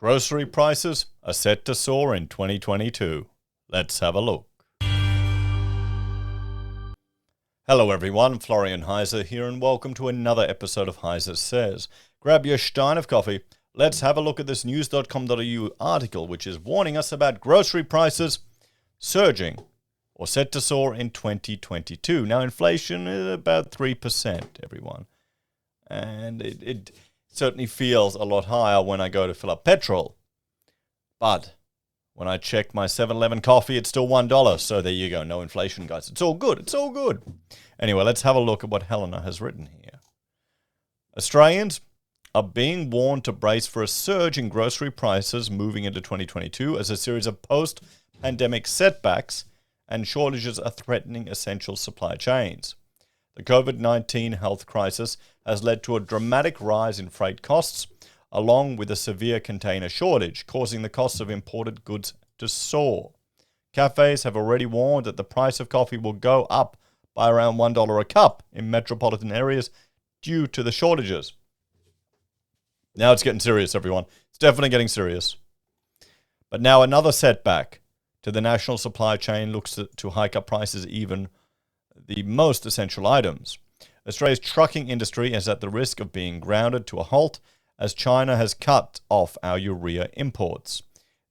Grocery prices are set to soar in 2022. Let's have a look. Hello everyone, Florian.heise here and welcome to another episode of HeiseSays. Grab your stein of coffee. Let's have a look at this news.com.au article which is warning us about grocery prices surging or set to soar in 2022. Now inflation is about 3%, everyone. And it certainly feels a lot higher when I go to fill up petrol. But when I check my 7-Eleven coffee, it's still $1. So there you go. No inflation, guys. It's all good. It's all good. Anyway, let's have a look at what Helena has written here. Australians are being warned to brace for a surge in grocery prices moving into 2022 as a series of post-pandemic setbacks and shortages are threatening essential supply chains. The COVID-19 health crisis has led to a dramatic rise in freight costs, along with a severe container shortage, causing the cost of imported goods to soar. Cafes have already warned that the price of coffee will go up by around $1 a cup in metropolitan areas due to the shortages. Now it's getting serious, everyone. It's definitely getting serious. But now another setback to the national supply chain looks to hike up prices even the most essential items. Australia's trucking industry is at the risk of being grounded to a halt as China has cut off our urea imports.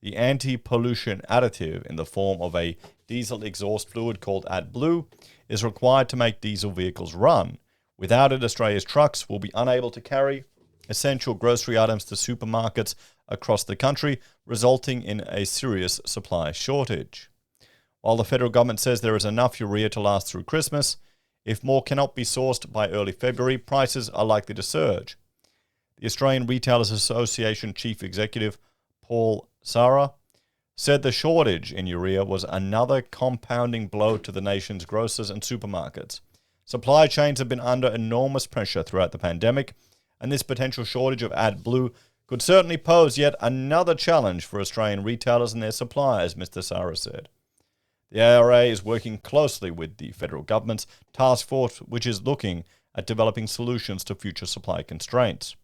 The anti-pollution additive in the form of a diesel exhaust fluid called AdBlue is required to make diesel vehicles run. Without it, Australia's trucks will be unable to carry essential grocery items to supermarkets across the country, resulting in a serious supply shortage. While the federal government says there is enough urea to last through Christmas, if more cannot be sourced by early February, prices are likely to surge. The Australian Retailers Association Chief Executive Paul Soar said the shortage in urea was another compounding blow to the nation's grocers and supermarkets. Supply chains have been under enormous pressure throughout the pandemic, and this potential shortage of AdBlue could certainly pose yet another challenge for Australian retailers and their suppliers, Mr. Soar said. The ARA is working closely with the federal government's task force, which is looking at developing solutions to future supply constraints.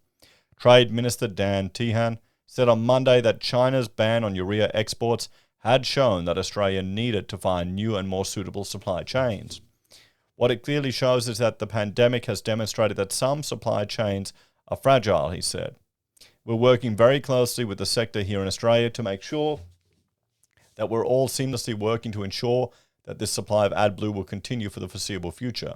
Trade Minister Dan Tehan said on Monday that China's ban on urea exports had shown that Australia needed to find new and more suitable supply chains. What it clearly shows is that the pandemic has demonstrated that some supply chains are fragile, he said. We're working very closely with the sector here in Australia to make sure that we're all seamlessly working to ensure that this supply of AdBlue will continue for the foreseeable future.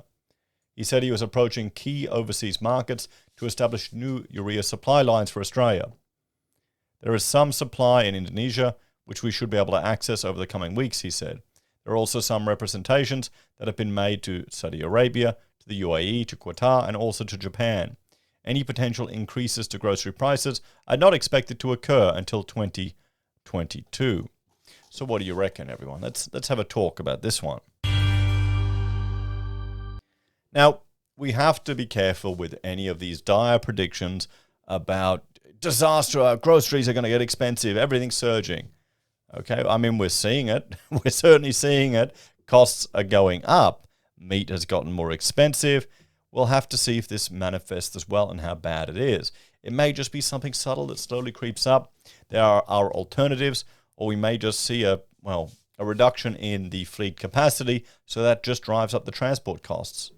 He said he was approaching key overseas markets to establish new urea supply lines for Australia. There is some supply in Indonesia, which we should be able to access over the coming weeks, he said. There are also some representations that have been made to Saudi Arabia, to the UAE, to Qatar, and also to Japan. Any potential increases to grocery prices are not expected to occur until 2022. So what do you reckon, everyone? Let's have a talk about this one. Now, we have to be careful with any of these dire predictions about disaster, our groceries are going to get expensive, everything's surging. Okay, I mean, we're seeing it. We're certainly seeing it. Costs are going up. Meat has gotten more expensive. We'll have to see if this manifests as well and how bad it is. It may just be something subtle that slowly creeps up. There are alternatives, or we may just see a reduction in the fleet capacity, so that just drives up the transport costs.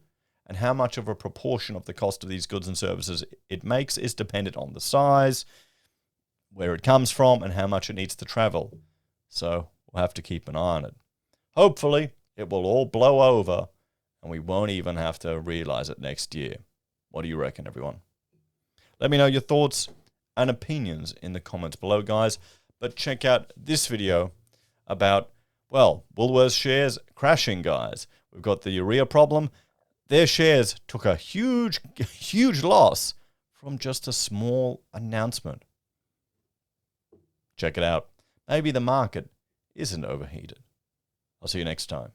And how much of a proportion of the cost of these goods and services it makes is dependent on the size, where it comes from, and how much it needs to travel. So we'll have to keep an eye on it. Hopefully, it will all blow over, and we won't even have to realize it next year. What do you reckon, everyone? Let me know your thoughts and opinions in the comments below, guys. But check out this video about, Woolworths shares crashing, guys. We've got the urea problem. Their shares took a huge loss from just a small announcement. Check it out. Maybe the market isn't overheated. I'll see you next time.